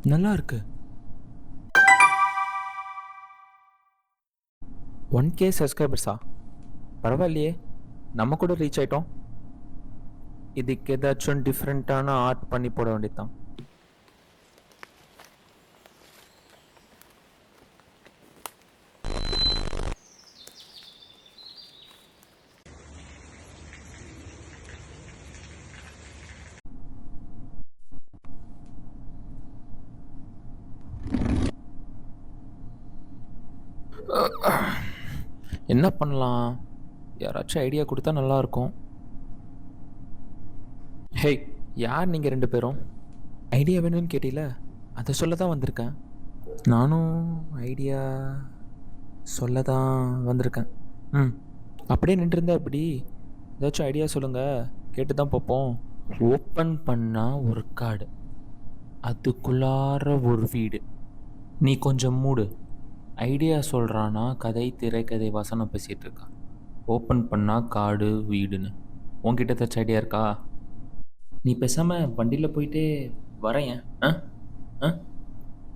நல்லா இருக்கு. 1K சப்ஸ்கிரைபர்ஸா? பரவாயில்லையே, நம்ம கூட ரீச் ஆயிட்டோம். இதுக்கு ஏதாச்சும் டிஃப்ரெண்ட்டான ஆர்ட் பண்ணி போட வேண்டியதுதான். என்ன பண்ணலாம்? யாராச்சும் ஐடியா கொடுத்தா நல்லா இருக்கும். ஹேய், யார் நீங்கள் 2 பேரும்? ஐடியா வேணும்னு கேட்டீல, அதை சொல்ல தான் வந்திருக்கேன். நானும் ஐடியா சொல்ல தான் வந்திருக்கேன். ம், அப்படியே நின்றுருந்தா எப்படி? ஏதாச்சும் ஐடியா சொல்லுங்கள், கேட்டு தான் பார்ப்போம். ஓப்பன் பண்ணால் ஒரு கார்டு, அதுக்குள்ளார ஒரு வீடு. நீ கொஞ்சம் மூடு. ஐடியா சொல்கிறானா கதை திரைக்கதை வசனம் பேசிகிட்டு இருக்கான். ஓப்பன் பண்ணால் காடு வீடுன்னு. உன்கிட்ட ஏதாச்சும் ஐடியா இருக்கா? நீ பேசாமல் வண்டியில் போயிட்டே வரையன். ஆ ஆ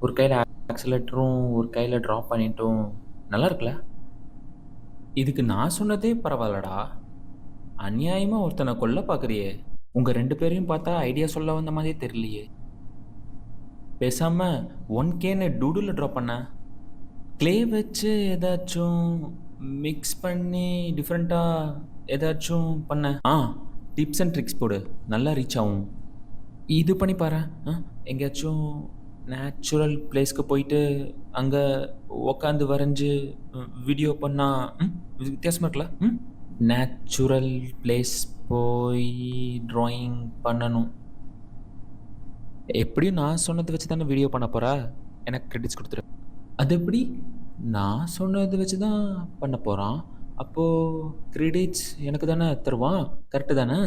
ஒரு கையில் ஆக்சிலேட்டரும் ஒரு கையில் ட்ராப் பண்ணிட்டும் நல்லா இருக்குல்ல? இதுக்கு நான் சொன்னதே பரவாயில்லடா. அநியாயமாக ஒருத்தனை கொல்ல பார்க்குறியே. உங்கள் 2 பேரையும் பார்த்தா ஐடியா சொல்ல வந்த மாதிரியே தெரியலையே. பேசாமல் 1Kன்னு டூடில் ட்ராப் பண்ண. க்ளே வச்சு ஏதாச்சும் மிக்ஸ் பண்ணி டிஃப்ரெண்ட்டாக ஏதாச்சும் பண்ண. டிப்ஸ் அண்ட் ட்ரிக்ஸ் போடு, நல்லா ரீச் ஆகும். இது பண்ணி பாரு. எங்கேயாச்சும் நேச்சுரல் பிளேஸ்க்கு போயிட்டு அங்கே உக்காந்து வரைஞ்சி வீடியோ பண்ணால் வித்தியாசமாக இருக்குல்ல? நேச்சுரல் பிளேஸ் போய் ட்ராயிங் பண்ணணும். எப்படியும் நான் சொன்னதை வச்சு தானே வீடியோ பண்ண போகிற, எனக்கு கிரெடிட்ஸ் கொடுத்துரு. அது எப்படி? நான் சொன்னதை வச்சு தான் பண்ண போகிறான், அப்போது கிரெடிட்ஸ் எனக்கு தானே தருவான், கரெக்டு தானே?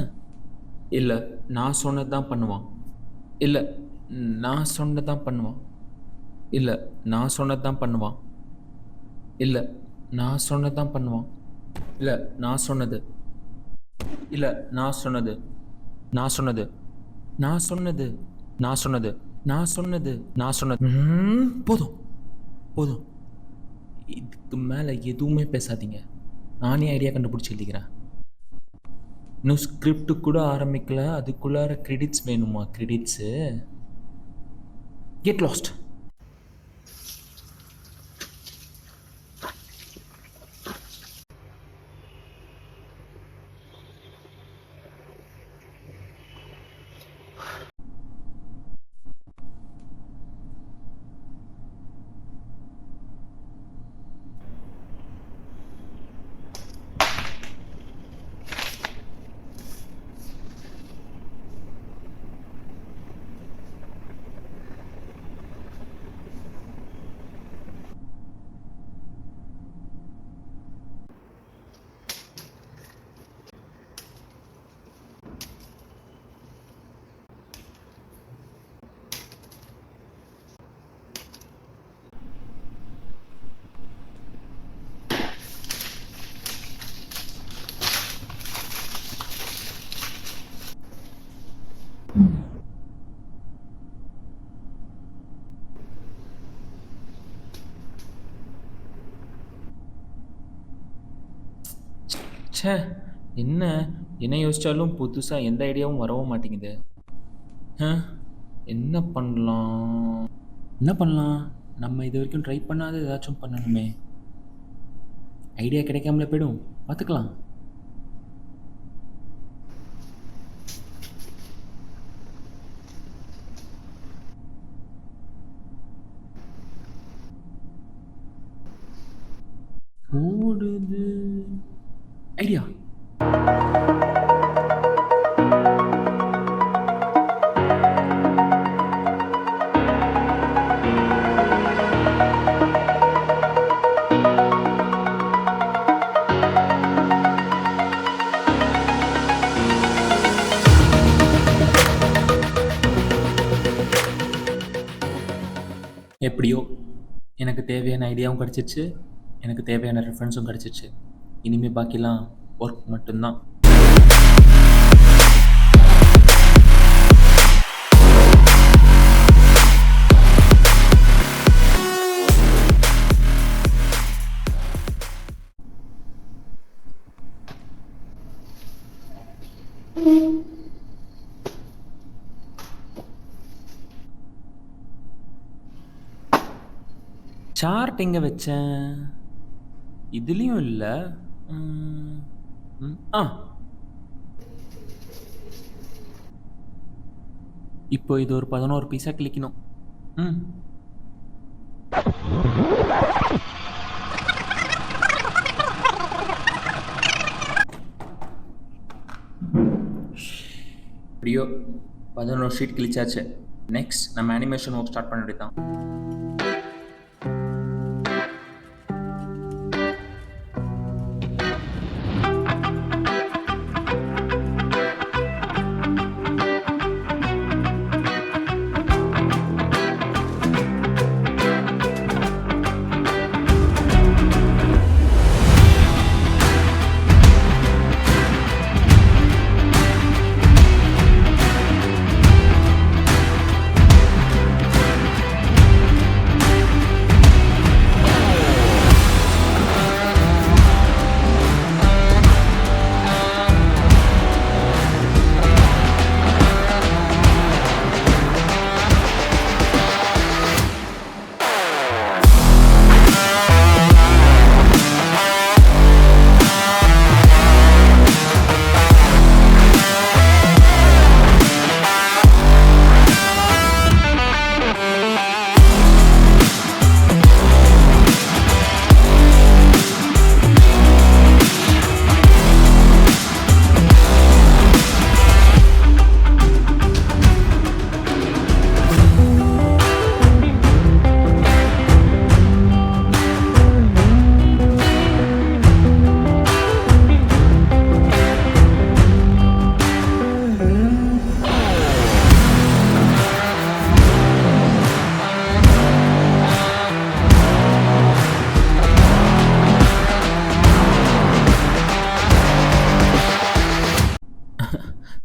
இல்லை, நான் சொன்னது தான் பண்ணுவான். இல்லை, நான் சொன்னது தான் பண்ணுவான். இல்லை, நான் சொன்னது தான் பண்ணுவான். இல்லை, நான் சொன்னது தான் பண்ணுவான். இல்லை, நான் சொன்னது. இல்லை, நான் சொன்னது. நான் சொன்னது. நான் சொன்னது. நான் சொன்னது. நான் சொன்னது. நான் சொன்னது. போதும் போதும், இதுக்கு மேலே எதுவுமே பேசாதீங்க. நானே ஐடியா கண்டுபிடிச்சி எழுதிக்கிறேன். இன்னும் ஸ்கிரிப்ட் கூட ஆரம்பிக்கல, அதுக்குள்ளார கிரெடிட்ஸ் வேணுமா? Credits get lost. ச்சே, என்ன என்ன யோசித்தாலும் புதுசாக எந்த ஐடியாவும் வரவும் மாட்டேங்குது. என்ன பண்ணலாம்? என்ன பண்ணலாம்? நம்ம இது வரைக்கும் ட்ரை பண்ணாத ஏதாச்சும் பண்ணணுமே. ஐடியா கிடைக்காமல போயிடும், பார்த்துக்கலாம். ஓடுது ஐடியா. எப்படியோ எனக்கு தேவையான ஐடியாவும் கிடச்சிச்சு, எனக்கு தேவையான ரெஃபரன்ஸும் கிடச்சிச்சு. இனிமேல் பாக்கிலாம் ஒர்க் மட்டும்தான். சார்ட் எங்கே வச்சேன்? இதுலேயும் இல்லை. ஆ, இப்போ இது ஒரு 11 பீஸாக கிளிக்கணும். ம் எப்படியோ 11 ஷீட் கிழிச்சாச்சு. நெக்ஸ்ட் நம்ம அனிமேஷன் ஒர்க் ஸ்டார்ட் பண்ண வேண்டியது தான்.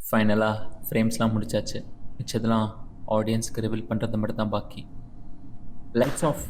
ஃபைனலாக ஃப்ரேம்ஸ்லாம் முடிச்சாச்சு. மிச்சதெல்லாம் ஆடியன்ஸுக்கு ரிவீல் பண்ணுறது மட்டும் தான் பாக்கி. Lights of.